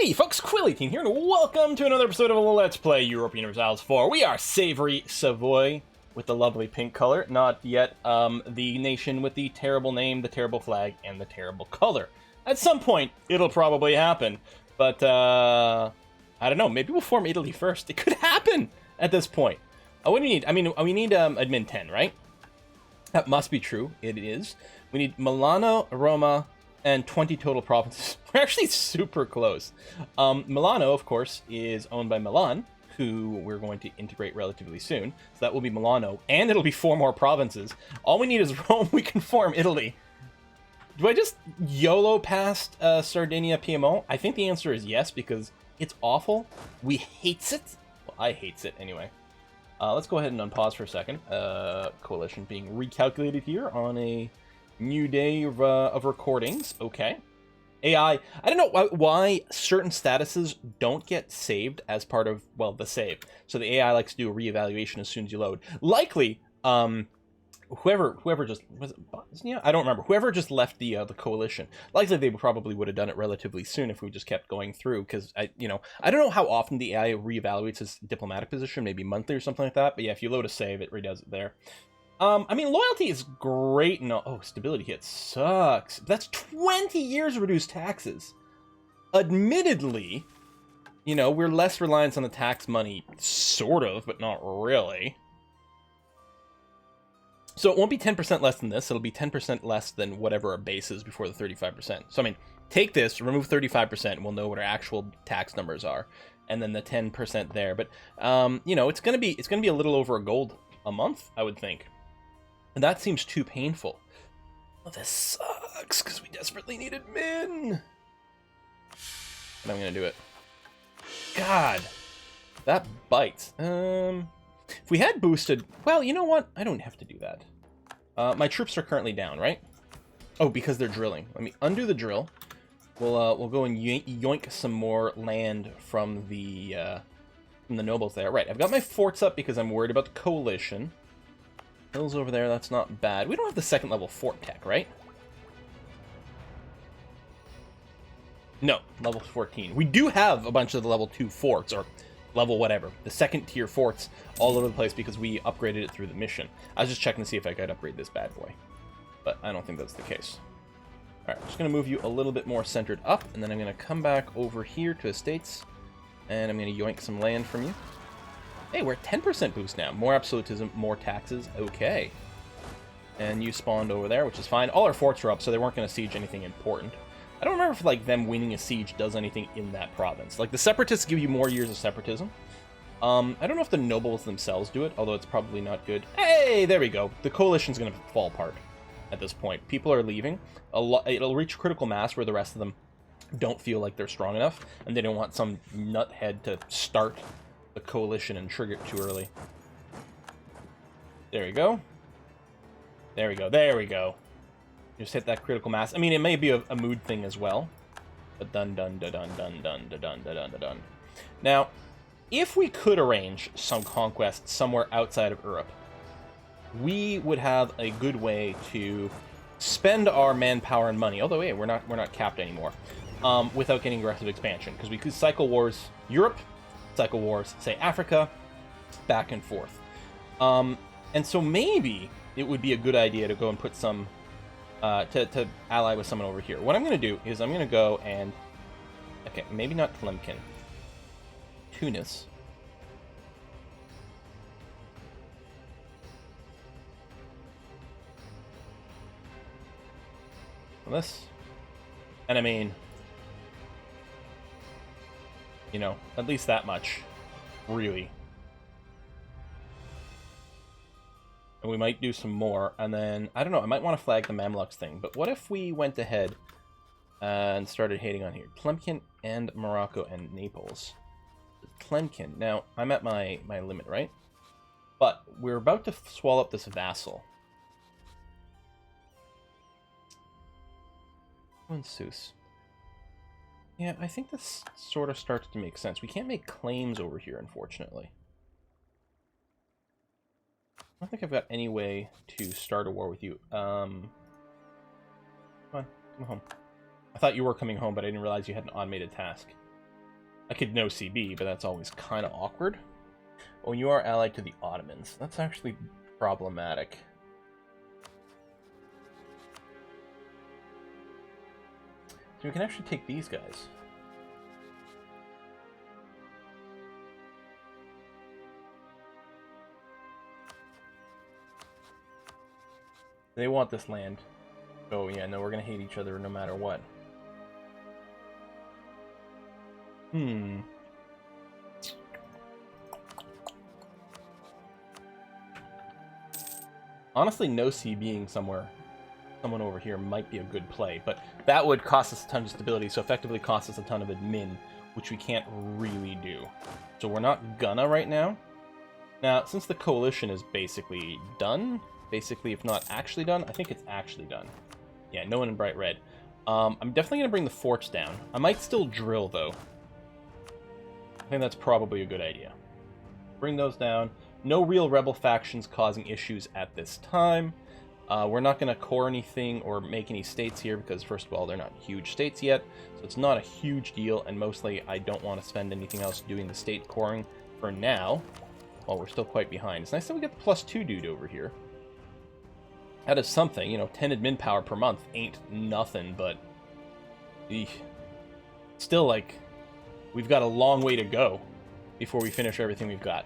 Hey folks, Quilly18 here, and welcome to another episode of Let's Play Europa Universalis 4. We are Savory, Savoy, with the lovely pink color, not yet the nation with the terrible name, the terrible flag, and the terrible color. At some point, it'll probably happen, but I don't know, maybe we'll form Italy first. It could happen at this point. What do you need? I mean, we need admin 10, right? That must be true. It is. We need Milano, Roma, and 20 total provinces. We're actually super close. Milano, of course, is owned by Milan, who we're going to integrate relatively soon. So that will be Milano, and it'll be 4 more provinces. All we need is Rome. We can form Italy. Do I just YOLO past Sardinia, Piedmont? I think the answer is yes, because it's awful. We hates it. Well, I hates it anyway. Let's go ahead and unpause for a second. Coalition being recalculated here on a new day of recordings. Okay. AI. I don't know why certain statuses don't get saved as part of, well, the save. So the AI likes to do a reevaluation as soon as you load. Likely, whoever just was it Bosnia? I don't remember. Whoever just left the coalition. Likely they probably would have done it relatively soon if we just kept going through. Because I don't know how often the AI reevaluates his diplomatic position. Maybe monthly or something like that. But yeah, if you load a save, it redoes it there. I mean, loyalty is great. No, oh, stability hit sucks. That's 20 years of reduced taxes. Admittedly, we're less reliant on the tax money, sort of, but not really. So it won't be 10% less than this. It'll be 10% less than whatever our base is before the 35%. So, I mean, take this, remove 35%, and we'll know what our actual tax numbers are. And then the 10% there. But, it's gonna be a little over a gold a month, I would think. And that seems too painful. Oh, this sucks, because we desperately needed min. But I'm gonna do it. God, that bites. If we had boosted, well, you know what? I don't have to do that. My troops are currently down, right? Oh, because they're drilling. Let me undo the drill. We'll go and yoink some more land from the nobles there. Right, I've got my forts up because I'm worried about the coalition. Hills over there, that's not bad. We don't have the 2nd level fort tech, right? No, level 14. We do have a bunch of the level 2 forts, or level whatever. The 2nd tier forts all over the place because we upgraded it through the mission. I was just checking to see if I could upgrade this bad boy. But I don't think that's the case. Alright, I'm just going to move you a little bit more centered up, and then I'm going to come back over here to estates, and I'm going to yoink some land from you. Hey, we're at 10% boost now. More absolutism, more taxes. Okay. And you spawned over there, which is fine. All our forts are up, so they weren't going to siege anything important. I don't remember if, like, them winning a siege does anything in that province. Like, the separatists give you more years of separatism. I don't know if the nobles themselves do it, although it's probably not good. Hey, there we go. The coalition's going to fall apart at this point. People are leaving. It'll reach critical mass where the rest of them don't feel like they're strong enough, and they don't want some nuthead to start the coalition and trigger it too early. There we go. There we go. There we go. Just hit that critical mass. I mean, it may be a mood thing as well. But dun dun dun dun dun dun dun dun dun dun dun. Now, if we could arrange some conquest somewhere outside of Europe, we would have a good way to spend our manpower and money. Although, hey, we're not capped anymore. Without getting aggressive expansion, because we could cycle wars Europe, cycle wars, say Africa, back and forth. And so maybe it would be a good idea to go and put some, to ally with someone over here. What I'm going to do is I'm going to go and, okay, maybe not Tlemcen. Tunis. This. And I mean, at least that much, really. And we might do some more, and then, I don't know, I might want to flag the Mamluks thing, but what if we went ahead and started hating on here? Tlemcen and Morocco and Naples. Tlemcen, now, I'm at my limit, right? But we're about to swallow up this vassal. Seuss. Yeah, I think this sort of starts to make sense. We can't make claims over here, unfortunately. I don't think I've got any way to start a war with you. Come on, come home. I thought you were coming home, but I didn't realize you had an automated task. I could no CB, but that's always kind of awkward. Oh, you are allied to the Ottomans. That's actually problematic. So we can actually take these guys. They want this land. Oh yeah, no, we're gonna hate each other no matter what. Honestly, no C being someone over here might be a good play, but that would cost us a ton of stability, so effectively cost us a ton of admin, which we can't really do. So we're not gonna right now. Now, since the coalition is basically done, basically if not actually done, I think it's actually done. Yeah, no one in bright red. I'm definitely gonna bring the forts down. I might still drill though. I think that's probably a good idea. Bring those down. No real rebel factions causing issues at this time. We're not going to core anything or make any states here because, first of all, they're not huge states yet, so it's not a huge deal, and mostly I don't want to spend anything else doing the state coring for now, while we're still quite behind. It's nice that we get the +2 dude over here. That is something, you know, 10 admin power per month ain't nothing, but still, like, we've got a long way to go before we finish everything we've got.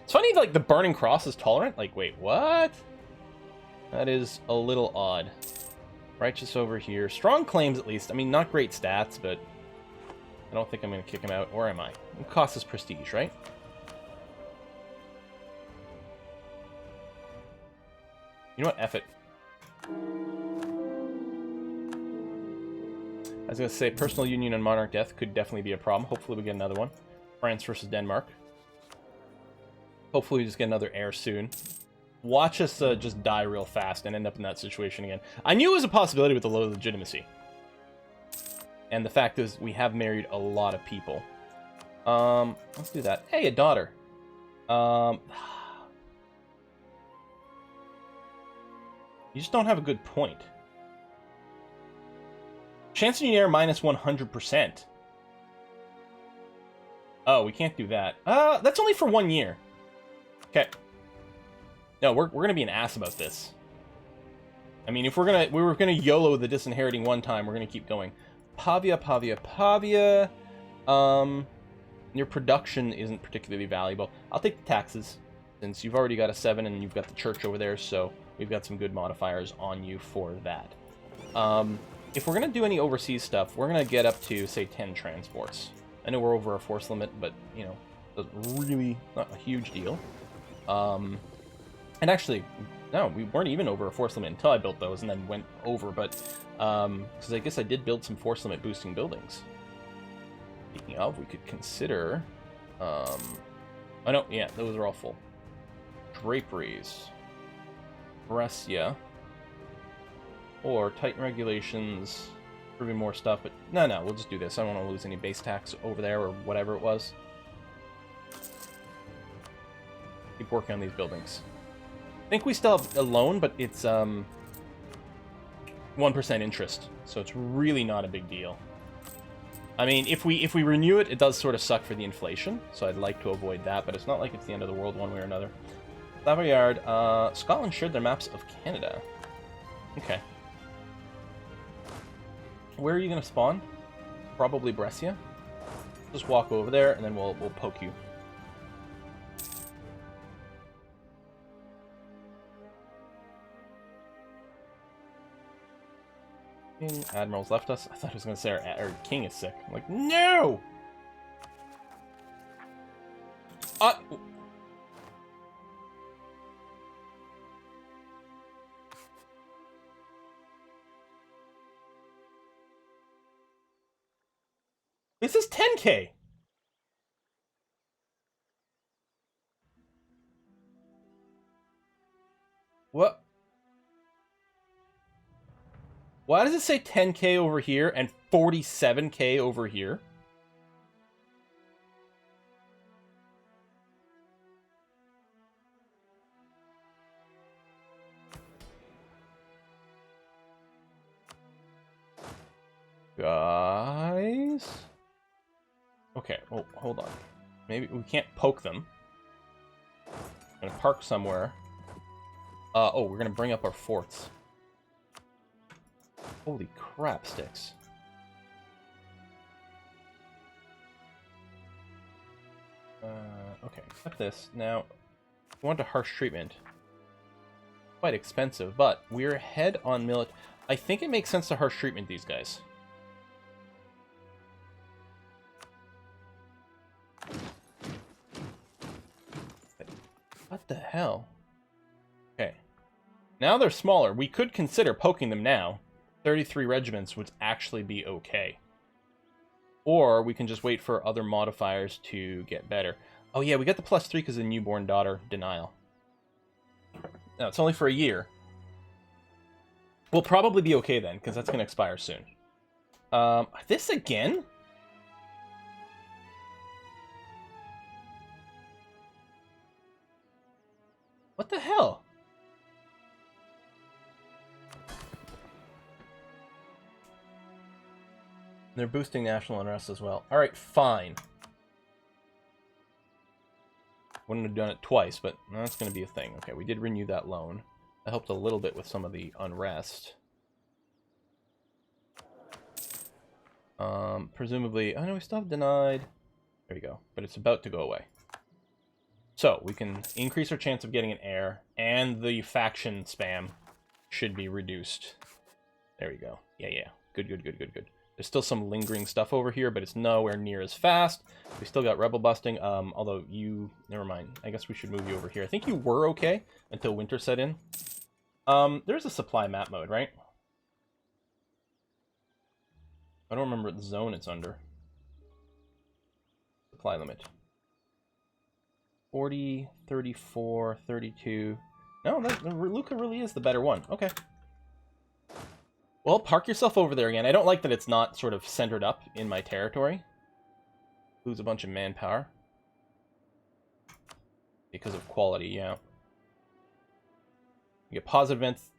It's funny, like, the Burning Cross is tolerant. Like, wait, what? That is a little odd. Righteous over here. Strong claims, at least. I mean, not great stats, but I don't think I'm going to kick him out. Or am I? It costs us prestige, right? You know what? F it. I was going to say, personal union and monarch death could definitely be a problem. Hopefully we get another one. France versus Denmark. Hopefully we just get another heir soon. Watch us just die real fast and end up in that situation again. I knew it was a possibility with the low legitimacy. And the fact is, we have married a lot of people. Let's do that. Hey, a daughter. You just don't have a good point. Chancellor minus 100%. Oh, we can't do that. That's only for 1 year. Okay. No, we're gonna be an ass about this. I mean, if we were gonna YOLO the disinheriting one time, we're gonna keep going. Pavia. Your production isn't particularly valuable. I'll take the taxes, since you've already got a 7 and you've got the church over there, so we've got some good modifiers on you for that. If we're gonna do any overseas stuff, we're gonna get up to, say, 10 transports. I know we're over our force limit, but, you know, it's really not a huge deal. And actually, no, we weren't even over a force limit until I built those and then went over, but, because I guess I did build some force limit boosting buildings. Speaking of, we could consider, oh no, yeah, those are all full. Draperies. Brescia. Or Titan regulations, proving more stuff, but no, we'll just do this. I don't want to lose any base tax over there or whatever it was. Keep working on these buildings. I think we still have a loan, but it's 1% interest, so it's really not a big deal. I mean, if we renew it, it does sort of suck for the inflation, so I'd like to avoid that, but it's not like it's the end of the world one way or another. Savoyard, Scotland shared their maps of Canada. Okay. Where are you going to spawn? Probably Brescia. Just walk over there, and then we'll poke you. Admiral's left us. I thought I was going to say our king is sick. I'm like, no! This is 10K! What? Why does it say 10K over here and 47K over here? Guys? Okay, well, hold on. Maybe we can't poke them. I'm gonna park somewhere. Oh, we're gonna bring up our forts. Holy crap, sticks. Okay, got this. Now, we want a harsh treatment. Quite expensive, but we're ahead on millet. I think it makes sense to harsh treatment these guys. What the hell? Okay. Now they're smaller. We could consider poking them now. 33 regiments would actually be okay. Or we can just wait for other modifiers to get better. Oh yeah, we got the +3 because of newborn daughter denial. No, it's only for a year. We'll probably be okay then, because that's going to expire soon. This again? What the hell? They're boosting national unrest as well. Alright, fine. Wouldn't have done it twice, but that's going to be a thing. Okay, we did renew that loan. That helped a little bit with some of the unrest. Presumably... Oh no, we still have denied. There we go. But it's about to go away. So, we can increase our chance of getting an heir, and the faction spam should be reduced. There we go. Yeah. Good. There's still some lingering stuff over here, but it's nowhere near as fast. We still got rebel busting, although you... Never mind. I guess we should move you over here. I think you were okay until winter set in. There's a supply map mode, right? I don't remember what zone it's under. Supply limit. 40, 34, 32... No, Luca really is the better one. Okay. Well, park yourself over there again. I don't like that it's not sort of centered up in my territory. Lose a bunch of manpower. Because of quality, yeah. You get positive events.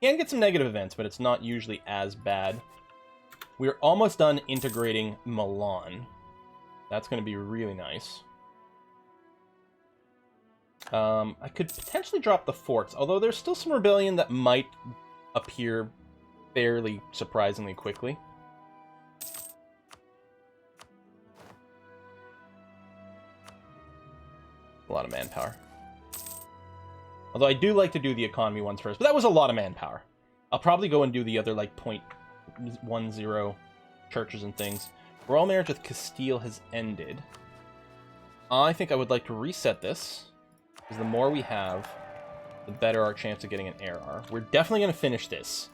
You can get some negative events, but it's not usually as bad. We're almost done integrating Milan. That's going to be really nice. I could potentially drop the forts, although there's still some rebellion that might appear fairly surprisingly quickly. A lot of manpower. Although I do like to do the economy ones first, but that was a lot of manpower. I'll probably go and do the other, like, 0.10 churches and things. Royal marriage with Castile has ended. I think I would like to reset this, because the more we have, the better our chance of getting an heir are. We're definitely going to finish this.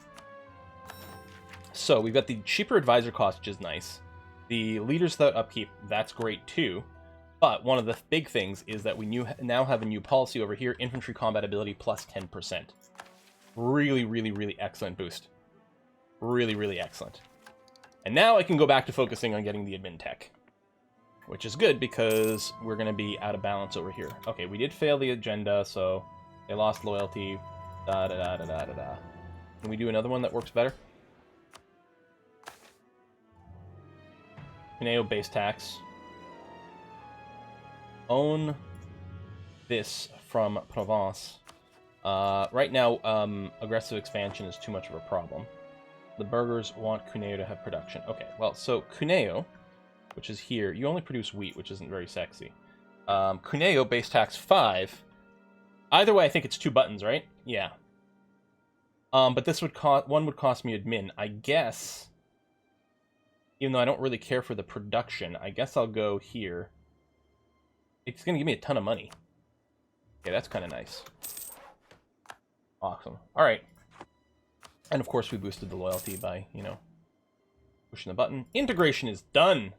So, we've got the cheaper advisor cost, which is nice. The leaders without upkeep, that's great too. But one of the big things is that we now have a new policy over here, infantry combat ability plus 10%. Really excellent boost. Really excellent. And now I can go back to focusing on getting the admin tech. Which is good, because we're going to be out of balance over here. Okay, we did fail the agenda, so they lost loyalty. Can we do another one that works better? Cuneo base tax. Own this from Provence. Right now, aggressive expansion is too much of a problem. The burghers want Cuneo to have production. Okay, well, so Cuneo, which is here, you only produce wheat, which isn't very sexy. Cuneo, base tax 5. Either way, I think it's 2 buttons, right? Yeah. But this would cost... One would cost me admin. I guess... Even though I don't really care for the production, I guess I'll go here. It's going to give me a ton of money. Okay, that's kind of nice. Awesome. All right. And of course, we boosted the loyalty by, you know, pushing the button. Integration is done.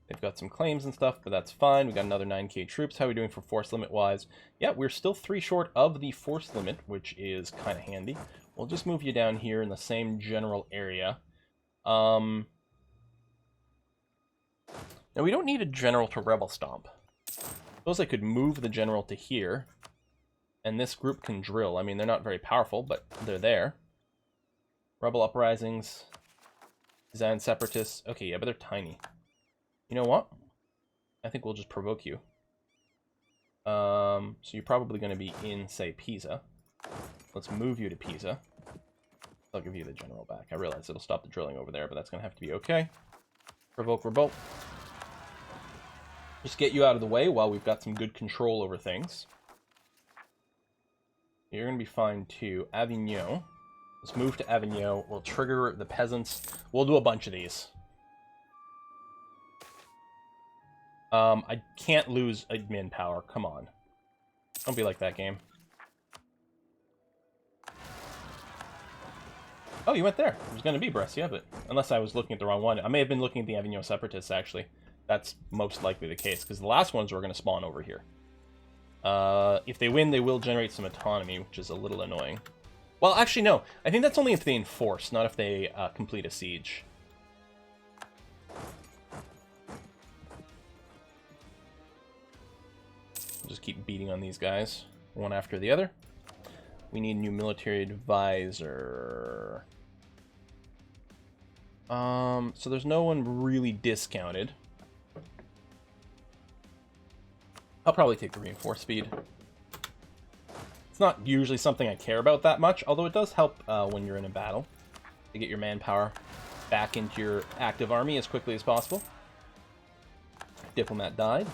They've got some claims and stuff, but that's fine. We got another 9k troops. How are we doing for force limit-wise? Yeah, we're still 3 short of the force limit, which is kind of handy. We'll just move you down here in the same general area. Now, we don't need a general to rebel stomp. Suppose I could move the general to here, and this group can drill. I mean, they're not very powerful, but they're there. Rebel uprisings. Zan Separatists. Okay, yeah, but they're tiny. You know what? I think we'll just provoke you. So you're probably going to be in, say, Pisa. Let's move you to Pisa. I'll give you the general back. I realize it'll stop the drilling over there, but that's going to have to be okay. Provoke, revolt. Just get you out of the way while we've got some good control over things. You're going to be fine too. Avignon. Let's move to Avignon. We'll trigger the peasants. We'll do a bunch of these. I can't lose admin power. Come on. Don't be like that, game. Oh, you went there. It was going to be Brescia, but unless I was looking at the wrong one. I may have been looking at the Avignon Separatists, actually. That's most likely the case, because the last ones were going to spawn over here. If they win, they will generate some autonomy, which is a little annoying. Well, actually, no. I think that's only if they enforce, not if they complete a siege. Just keep beating on these guys, one after the other. We need a new military advisor. So there's no one really discounted. I'll probably take the reinforced speed. It's not usually something I care about that much, although it does help when you're in a battle to get your manpower back into your active army as quickly as possible. Diplomat died.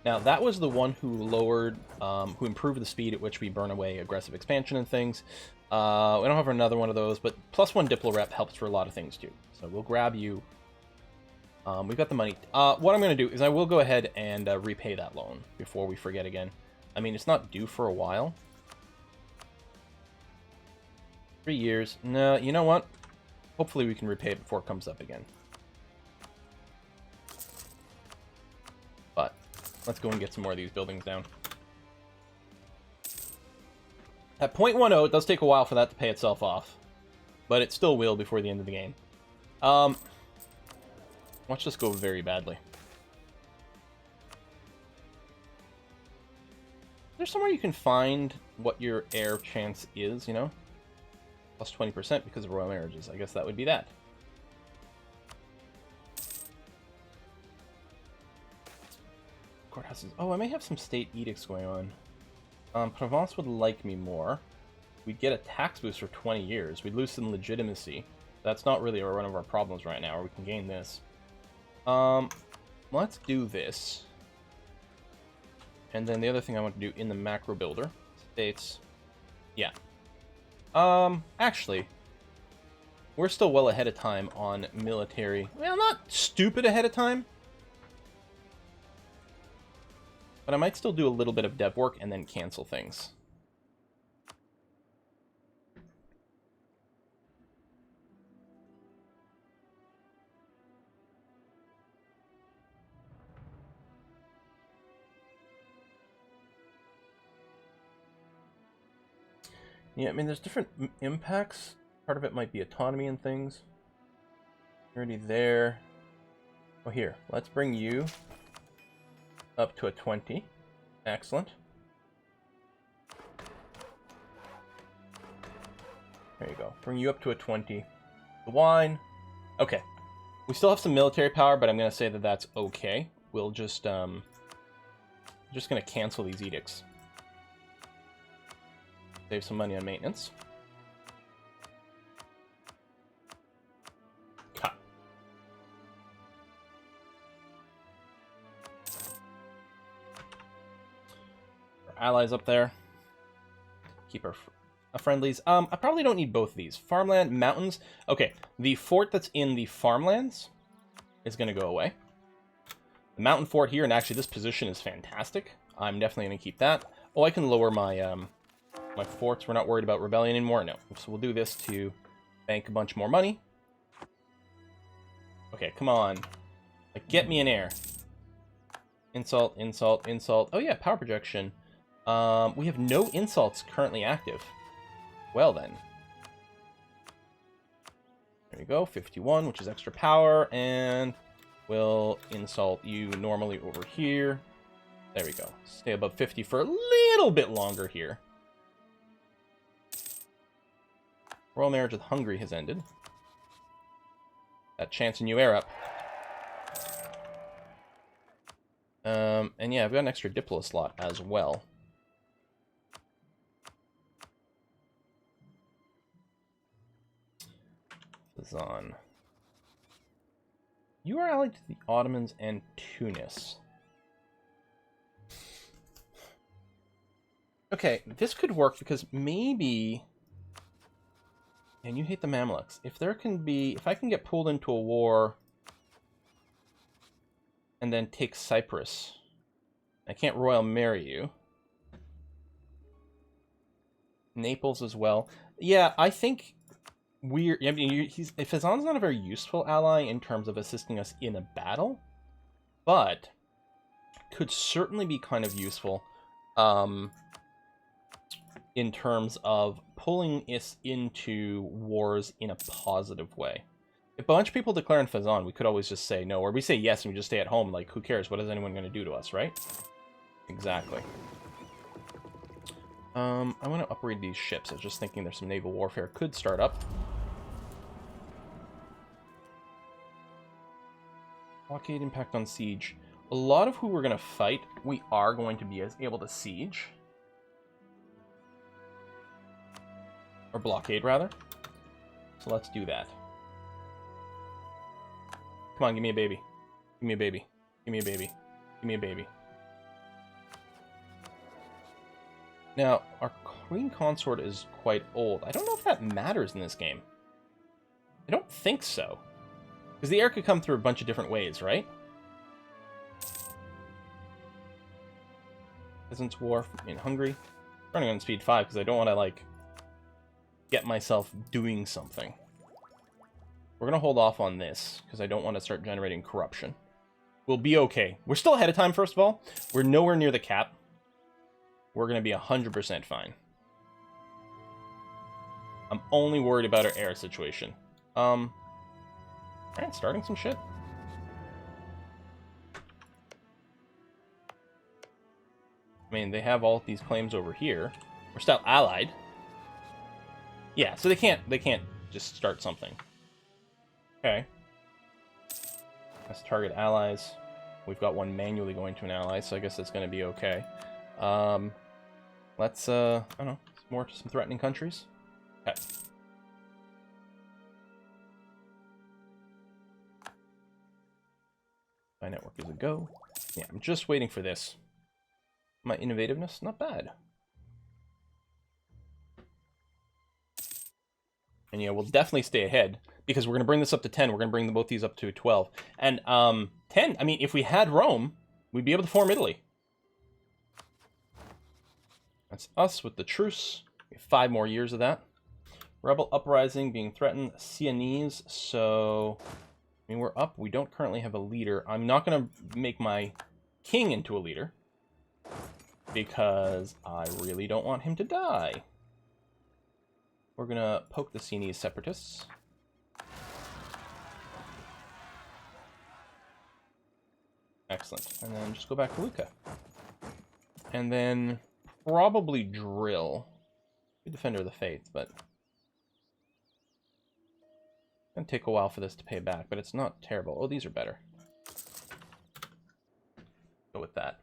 Now, that was the one who lowered, who improved the speed at which we burn away aggressive expansion and things. We don't have another one of those, but +1 Diplo Rep helps for a lot of things too. So we'll grab you. We've got the money. What I'm going to do is I will go ahead and repay that loan before we forget again. I mean, it's not due for a while. 3 years. No, you know what? Hopefully we can repay it before it comes up again. But let's go and get some more of these buildings down. At 0.10, it does take a while for that to pay itself off. But it still will before the end of the game. Watch this go very badly. There's somewhere you can find what your heir chance is, you know? Plus 20% because of royal marriages. I guess that would be that. Courthouses. Oh, I may have some state edicts going on. Provence would like me more. We'd get a tax boost for 20 years. We'd lose some legitimacy. That's not really one of our problems right now, or we can gain this. Let's do this. And then the other thing I want to do in the macro builder states, yeah. Actually, we're still well ahead of time on military. Well, not stupid ahead of time. But I might still do a little bit of dev work and then cancel things. Yeah, I mean, there's different impacts. Part of it might be autonomy and things. You're already there. Oh, here. Let's bring you up to a 20. Excellent. There you go. Bring you up to a 20. The wine. Okay. We still have some military power, but I'm going to say that that's okay. We'll just going to cancel these edicts. Save some money on maintenance. Cut. Our allies up there. Keep our friendlies. I probably don't need both of these. Farmland, mountains. Okay, the fort that's in the farmlands is going to go away. The mountain fort here, and actually this position is fantastic. I'm definitely going to keep that. Oh, I can lower my my forts. We're not worried about rebellion anymore. No. So we'll do this to bank a bunch more money. Okay, come on. Like, get me an heir. Insult, insult, insult. Oh yeah, power projection. We have no insults currently active. Well then. There you go, 51, which is extra power, and we'll insult you normally over here. There we go. Stay above 50 for a little bit longer here. Royal marriage with Hungary has ended. that chance in you air up. And yeah, I've got an extra Diplo slot as well. Zan. You are allied to the Ottomans and Tunis. Okay, this could work because maybe... And you hate the Mamluks. If there can be... If I can get pulled into a war... And then take Cyprus. I can't royal marry you. Naples as well. Yeah, I think... I mean, Fazan's not a very useful ally in terms of assisting us in a battle. But... Could certainly be kind of useful. In terms of pulling us into wars in a positive way. If a bunch of people declare in Fazan, we could always just say no, or we say yes and we just stay at home, like, who cares? What is anyone going to do to us, right? Exactly. I want to upgrade these ships. I was just thinking there's some naval warfare could start up. Blockade, impact on siege. A lot of who we're going to fight, we are going to be able to siege. Or blockade, rather. So let's do that. Come on, give me a baby. Give me a baby. Give me a baby. Give me a baby. Now, our Queen Consort is quite old. I don't know if that matters in this game. I don't think so. Because the air could come through a bunch of different ways, right? Peasants' War in Hungary. Running on speed 5 because I don't want to, like... get myself doing something. We're going to hold off on this, because I don't want to start generating corruption. We'll be okay. We're still ahead of time, first of all. We're nowhere near the cap. We're going to be 100% fine. I'm only worried about our air situation. Alright, starting some shit. I mean, they have all these claims over here. We're still allied. Yeah, so they can't just start something. Okay. Let's target allies. We've got one manually going to an ally, so I guess that's going to be okay. Let's, I don't know, more to some threatening countries. Okay. My network is a go. Yeah, I'm just waiting for this. My innovativeness, not bad. And yeah, we'll definitely stay ahead, because we're going to bring this up to 10. We're going to bring both these up to 12. And 10, I mean, if we had Rome, we'd be able to form Italy. That's us with the truce. We have 5 more years of that. Rebel uprising being threatened. Sienese, so... I mean, we're up. We don't currently have a leader. I'm not going to make my king into a leader, because I really don't want him to die. We're going to poke the Sienese separatists. Excellent. And then just go back to Lucca. And then probably drill. Good Defender of the Faith, but... It's going to take a while for this to pay back, but it's not terrible. Oh, these are better. Go with that.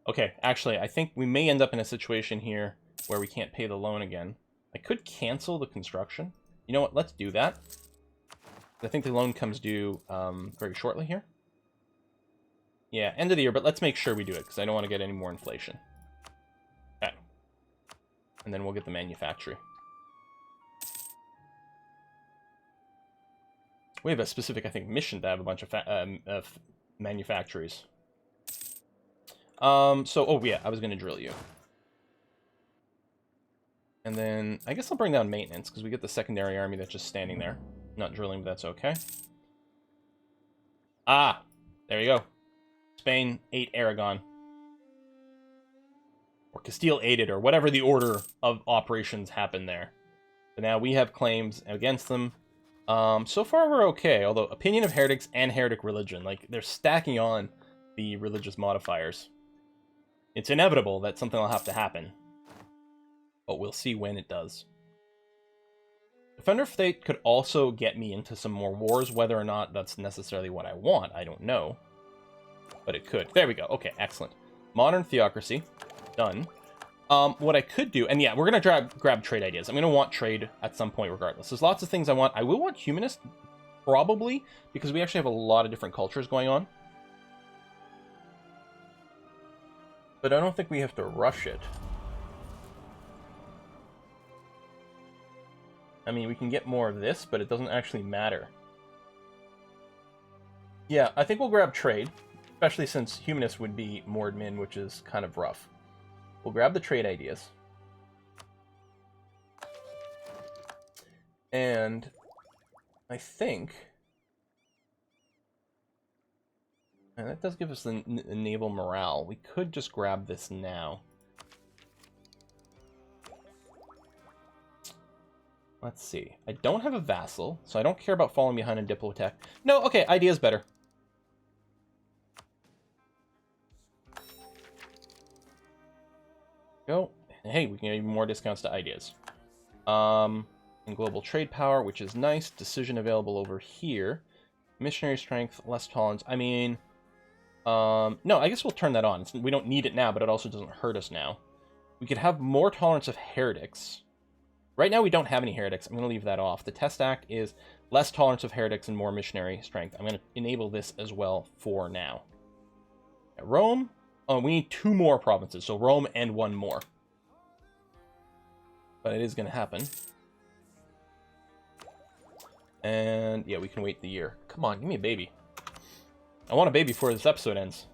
Okay, actually, I think we may end up in a situation here where we can't pay the loan again. I could cancel the construction. You know what? Let's do that. I think the loan comes due very shortly here. Yeah, end of the year, but let's make sure we do it, because I don't want to get any more inflation. Okay. And then we'll get the manufactory. We have a specific, I think, mission to have a bunch of manufactories. Oh yeah, I was going to drill you. And then, I guess I'll bring down maintenance, because we get the secondary army that's just standing there. Not drilling, but that's okay. Ah! There you go. Spain ate Aragon. Or Castile ate it, or whatever the order of operations happened there. But now we have claims against them. So far we're okay, although opinion of heretics and heretic religion, like, they're stacking on the religious modifiers. It's inevitable that something will have to happen. But we'll see when it does. Defender of Fate could also get me into some more wars. Whether or not that's necessarily what I want, I don't know. But it could. There we go. Okay, excellent. Modern Theocracy. Done. What I could do, and yeah, we're going to grab trade ideas. I'm going to want trade at some point regardless. There's lots of things I want. I will want humanist, probably, because we actually have a lot of different cultures going on. But I don't think we have to rush it. I mean, we can get more of this, but it doesn't actually matter. Yeah, I think we'll grab trade, especially since humanist would be more admin, which is kind of rough. We'll grab the trade ideas. And I think... And that does give us the naval morale. We could just grab this now. Let's see. I don't have a vassal, so I don't care about falling behind in Diplo attack. No, okay, idea's better. Go. Hey, we can get even more discounts to ideas. And global trade power, which is nice. Decision available over here. Missionary strength, less tolerance. I mean, no, I guess we'll turn that on. We don't need it now, but it also doesn't hurt us now. We could have more tolerance of heretics. Right now we don't have any heretics. I'm going to leave that off. The test act is less tolerance of heretics and more missionary strength. I'm going to enable this as well for now. Rome. Oh, we need 2 more provinces, so Rome and 1 more. But it is going to happen. And yeah, we can wait the year. Come on, give me a baby. I want a baby before this episode ends.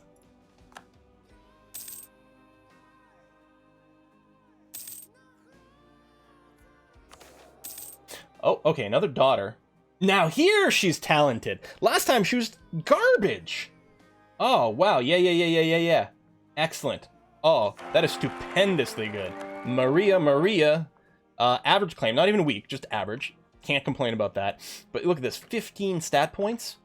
Oh, okay, another daughter. Now here she's talented. Last time she was garbage. Oh, wow. Yeah. Excellent. Oh, that is stupendously good. Maria. Average claim, not even weak, just average. Can't complain about that. But look at this, 15 stat points.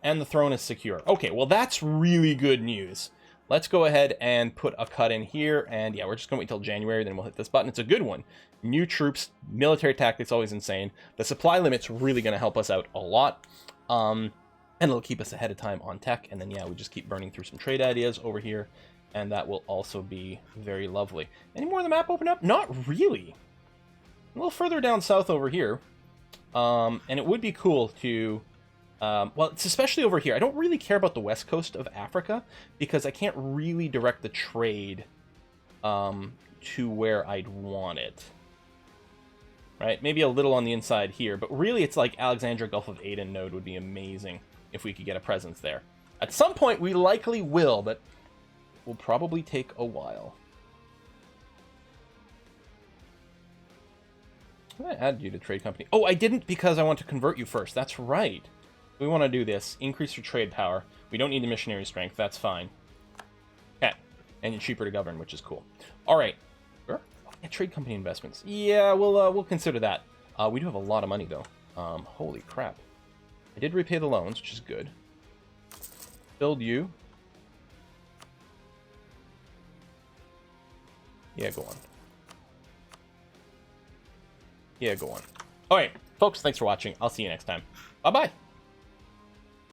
And the throne is secure. Okay, well that's really good news. Let's go ahead and put a cut in here. And yeah, we're just going to wait till January, then we'll hit this button. It's a good one. New troops, military tactics, always insane. The supply limit's really going to help us out a lot. And it'll keep us ahead of time on tech. And then, yeah, we just keep burning through some trade ideas over here. And that will also be very lovely. Any more of the map open up? Not really. A little further down south over here. And it would be cool to... well, it's especially over here. I don't really care about the west coast of Africa because I can't really direct the trade to where I'd want it. Right? Maybe a little on the inside here, but really it's like Alexandria Gulf of Aden node would be amazing if we could get a presence there. At some point we likely will, but it will probably take a while. I'm going to add you to trade company. Oh, I didn't because I want to convert you first. That's right. We want to do this. Increase your trade power. We don't need the missionary strength. That's fine. Okay. And you're cheaper to govern, which is cool. All right. Sure. Yeah, trade company investments. Yeah, we'll consider that. We do have a lot of money, though. Holy crap. I did repay the loans, which is good. Build you. Yeah, go on. Yeah, go on. All right, folks, thanks for watching. I'll see you next time. Bye-bye.